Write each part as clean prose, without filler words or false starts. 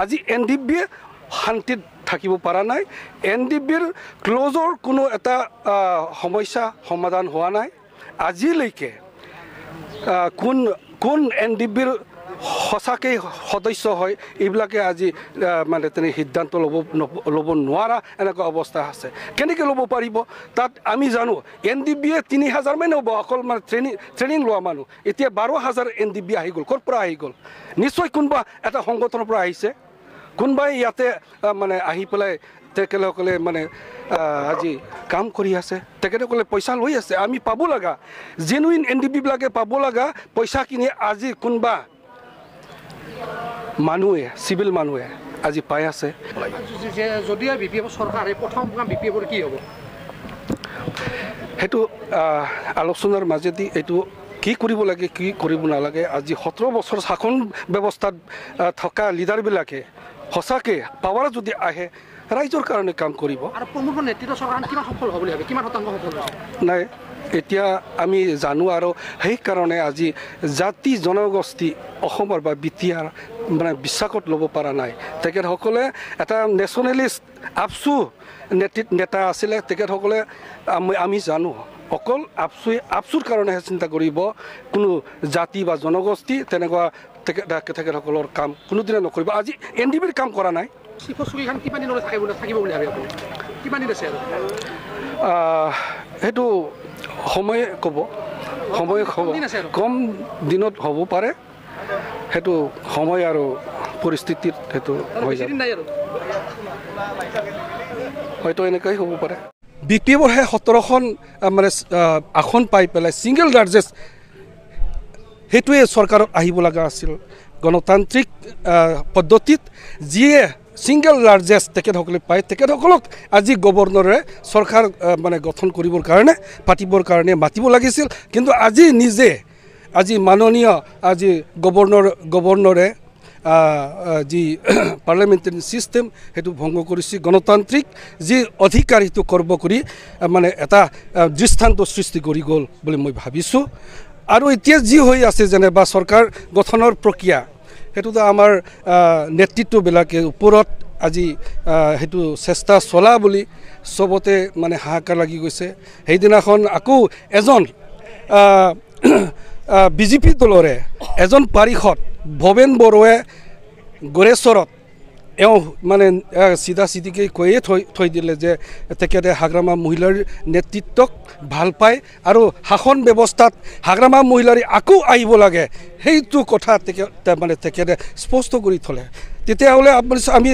আজি এনডিবিয়ে শান্তিত থাকিব পৰা নাই এনডিবিৰ ক্লোজৰ কোনো এটা সমস্যা সমাধান হোৱা নাই আজিলৈকে কোন কোন এনডিবিৰ সঁচাকৈ সদস্য হয় এইবিলাকে আজি মানে তেনে সিদ্ধান্ত ল'ব নোৱাৰা এনেকুৱা অৱস্থা আছে কেনেকৈ ল'ব পাৰিব তাত আমি জানো এনডিবিয়ে 3000 মানে হ'ব অকল মানে ট্ৰেইনিং লোৱা মানুহ এতিয়া 12000 এনডিবি আহি গ'ল ক'ৰ পৰা আহি গ'ল নিশ্চয় কোনোবা এটা সংগঠনৰ পৰা আহিছে কোনোবাই ইয়াতে মানে আহি পেলাই তেখেতসকলে মানে আজি কাম কৰি আছে তেখেতসকলে পইচা লৈ আছে আমি পাব লগা জেনুইন এনডিবিবিলাকে পাব লগা পইচাখিনি আজি কোনোবা মানুহে চিভিল মানুহে আজি পাই আছে যদিও বিপিএফ চৰকাৰে প্ৰথম কাম বিপিএফৰ কি হ'ব সেইটো আলোচনাৰ মাজেদি এইটো কি কৰিব লাগে কি কৰিব নালাগে আজি 17 বছৰ শাসন ব্যৱস্থাত থকা লিডাৰবিলাকে সঁচাকৈ পাৱাৰ যদি আহে ৰাইজৰ কাৰণে কাম কৰিব আৰু প্ৰমুখ নেতৃত্ব চৰকাৰ কিমান সফল হ'ব বুলি ভাবে কিমান শতাংশ সফল হ'ব নাই এতিয়া আমি জানো আৰু সেইকাৰণে আজি জাতি জনগোষ্ঠী অসমৰ বা বিটিআৰ মানে বিশ্বাসত ল'ব পৰা নাই তেখেতসকলে এটা নেশ্যনেলিষ্ট আপচু নেতা আছিলে তেখেতসকলে আমি জানো অকল আপচুৰ কাৰণেহে চিন্তা কৰিব কোনো জাতি বা জনগোষ্ঠী তেনেকুৱা তেখেতসকলৰ কাম কোনোদিনে নকৰিব আজি এনডিবিৰ কাম কৰা নাই সেইটো সময়ে ক'ব সময় হ'ব কম দিনত হ'ব পাৰে সেইটো সময় আৰু পৰিস্থিতিত সেইটো হৈ যাব হয়তো এনেকৈ হ'ব পাৰে বিপিএফৰহে 17খন মানে আসন পাই পেলাই ছিংগল লাৰ্জেষ্ট সেইটোৱে চৰকাৰত আহিব লগা আছিল গণতান্ত্ৰিক পদ্ধতিত যিয়ে ছিংগল লাৰ্জেষ্ট তেখেতসকলে পায় তেখেতসকলক আজি গভৰ্ণৰে চৰকাৰ মানে গঠন কৰিবৰ কাৰণে পাতিবৰ কাৰণে মাতিব লাগিছিল কিন্তু আজি নিজে আজি মাননীয় আজি গভৰ্ণৰে যি পাৰ্লিয়ামেণ্টাৰী ছিষ্টেম সেইটো ভংগ কৰিছে গণতান্ত্ৰিক যি অধিকাৰ সেইটো কৰ্ব কৰি মানে এটা দৃষ্টান্ত সৃষ্টি কৰি গ'ল বুলি মই ভাবিছোঁ আৰু এতিয়া যি হৈ আছে যেনিবা চৰকাৰ গঠনৰ প্ৰক্ৰিয়া সেইটোতো আমাৰ নেতৃত্ববিলাকে ওপৰত আজি সেইটো চেষ্টা চলা বুলি চবতে মানে হাহাকাৰ লাগি গৈছে সেইদিনাখন আকৌ এজন বিজেপি দলৰে এজন পাৰিষদ ভৱেন বৰুৱাই গড়েশ্বৰত এওঁ মানে চিধা চিধিকৈ কৈয়ে থৈ দিলে যে তেখেতে হাগ্ৰামা মহিলাৰ নেতৃত্বক ভাল পায় আৰু শাসন ব্যৱস্থাত হাগ্ৰামা মহিলাৰ আকৌ আহিব লাগে সেইটো কথা মানে তেখেতে স্পষ্ট কৰি থ'লে তেতিয়াহ'লে আমি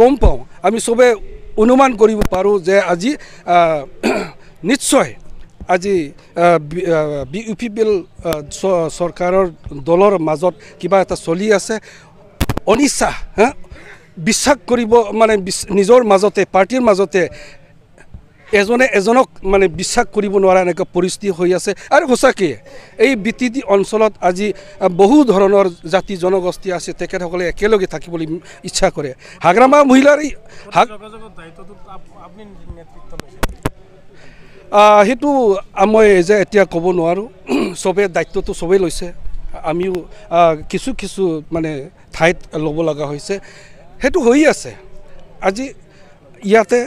গম পাওঁ আমি চবে অনুমান কৰিব পাৰোঁ যে আজি নিশ্চয় আজি বিউপিপিএল চৰকাৰৰ দলৰ মাজত কিবা এটা চলি আছে অনিচ্ছা বিশ্বাস কৰিব মানে নিজৰ মাজতে পাৰ্টিৰ মাজতে এজনে এজনক মানে বিশ্বাস কৰিব নোৱাৰা এনেকুৱা পৰিস্থিতি হৈ আছে আৰু সঁচাকৈ এই বিটিডি অঞ্চলত আজি বহু ধৰণৰ জাতি জনগোষ্ঠী আছে তেখেতসকলে একেলগে থাকিবলৈ ইচ্ছা কৰে হাগ্ৰামা মহিলাৰ সেইটো মই যে এতিয়া ক'ব নোৱাৰোঁ চবেই দায়িত্বটো চবেই লৈছে আমিও কিছু মানে ঠাইত ল'ব লগা হৈছে সেইটো হৈ আছে আজি ইয়াতে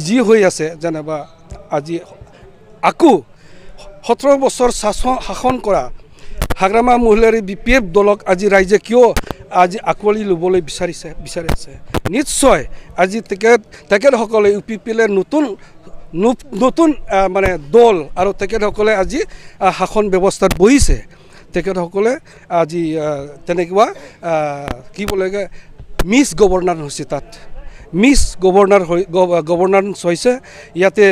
যি হৈ আছে যেনিবা আজি আকৌ 17 বছৰ শাসন কৰা হাগ্ৰামা মহিলাৰ বিপিএফ দলক আজি ৰাইজে কিয় আজি আঁকোৱালি ল'বলৈ বিচাৰি আছে নিশ্চয় আজি তেখেতসকলে ইউপিপিএলে নতুন মানে দল আৰু তেখেতসকলে আজি শাসন ব্যৱস্থাত বহিছে তেখেতসকলে আজি তেনেকুৱা কি বোলে মিছ গভৰ্ণাৰ হৈছে তাত মিছ গভৰ্ণান্স হৈছে ইয়াতে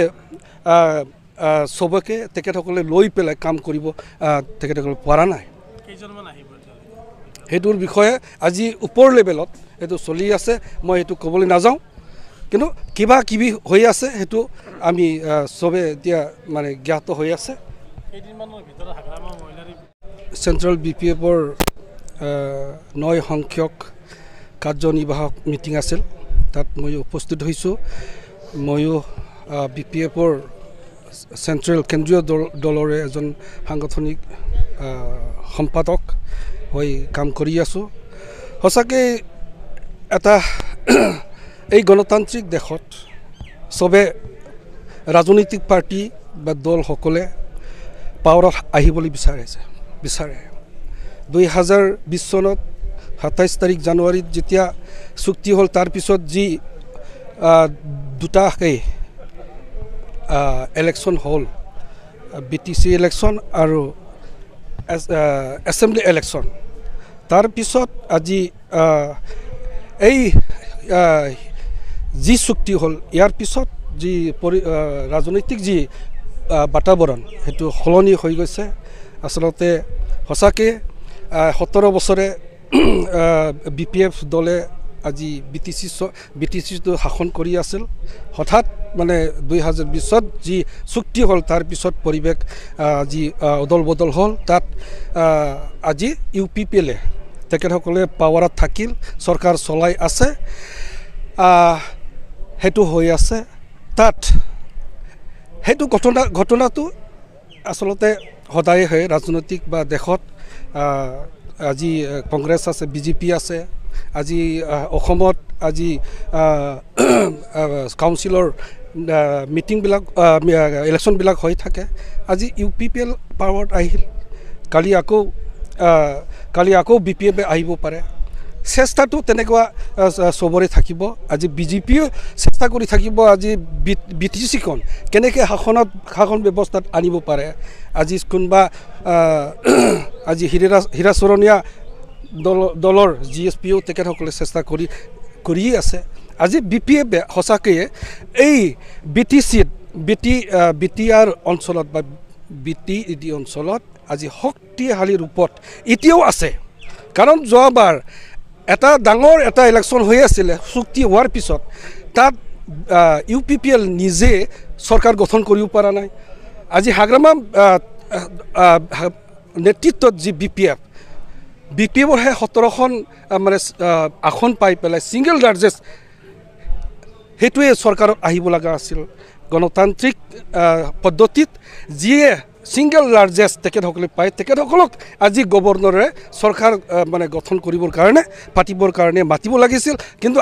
চবকে তেখেতসকলে লৈ পেলাই কাম কৰিব তেখেতসকলে পৰা নাই সেইটোৰ বিষয়ে আজি ওপৰ লেভেলত সেইটো চলি আছে মই সেইটো ক'বলৈ নাযাওঁ কিন্তু কিবা কিবি হৈ আছে সেইটো আমি চবে এতিয়া মানে জ্ঞাত হৈ আছে চেণ্ট্ৰেল বিপিএফৰ 9 সংখ্যক কাৰ্যনিৰ্বাহক মিটিং আছিল তাত মই উপস্থিত হৈছোঁ ময়ো বিপিএফৰ চেণ্ট্ৰেল কেন্দ্ৰীয় দলৰে এজন সাংগঠনিক সম্পাদক হৈ কাম কৰি আছোঁ সঁচাকৈ এটা এই গণতান্ত্ৰিক দেশত চবে ৰাজনৈতিক পাৰ্টি বা দলসকলে পাৱাৰত আহিবলৈ বিচাৰে 2020 চনত 27 তাৰিখ জানুৱাৰীত যেতিয়া চুক্তি হ'ল তাৰ পিছত যি দুটাকৈ ইলেকশ্যন হ'ল BTC ইলেকশ্যন আৰু এছেম্বলি ইলেকশ্যন তাৰ পিছত আজি এই যি চুক্তি হ'ল ইয়াৰ পিছত যি ৰাজনৈতিক যি বাতাবৰণ সেইটো সলনি হৈ গৈছে আচলতে সঁচাকৈ 17 বছৰে BPF দলে আজি BTCটো শাসন কৰি আছিল হঠাৎ মানে 2020ত যি চুক্তি হ'ল তাৰ পিছত পৰিৱেশ যি অদল বদল হ'ল তাত আজি UPPলে তেখেতসকলে পাৱাৰত থাকিল চৰকাৰ চলাই আছে সেইটো হৈ আছে তাত সেইটো ঘটনাটো আচলতে সদায় হয় ৰাজনৈতিক বা দেশত আজি কংগ্ৰেছ আছে BJP আছে আজি অসমত আজি কাউন্সিলৰ মিটিংবিলাক ইলেকশ্যনবিলাক হৈ থাকে আজি UPPL পাৱাৰত আহিল কালি আকৌ BPF আহিব পাৰে চেষ্টাটো তেনেকুৱা চবৰে থাকিব আজি BJPও চেষ্টা কৰি থাকিব আজি BTCখন কেনেকৈ শাসন ব্যৱস্থাত আনিব পাৰে আজি কোনোবা আজি হীৰাচৰণীয়া দলৰ GSPও তেখেতসকলে চেষ্টা কৰিয়ে আছে আজি BPF সঁচাকৈয়ে এই BTR অঞ্চলত বা BTED অঞ্চলত আজি শক্তিশালী ৰূপত এতিয়াও আছে কাৰণ যোৱাবাৰ এটা ডাঙৰ এটা ইলেকশ্যন হৈ আছিলে চুক্তি হোৱাৰ পিছত তাত UPPL নিজে চৰকাৰ গঠন কৰিব পৰা নাই আজি হাগ্ৰামা নেতৃত্বত যি BPFৰহে 17খন মানে আসন পাই পেলাই ছিংগল লাৰ্জেষ্ট সেইটোৱে চৰকাৰত আহিব লগা আছিল গণতান্ত্ৰিক পদ্ধতিত যিয়ে ছিংগল লাৰ্জেষ্ট তেখেতসকলে পায় তেখেতসকলক আজি গভৰ্ণৰে চৰকাৰ মানে গঠন কৰিবৰ কাৰণে পাতিবৰ কাৰণে মাতিব লাগিছিল কিন্তু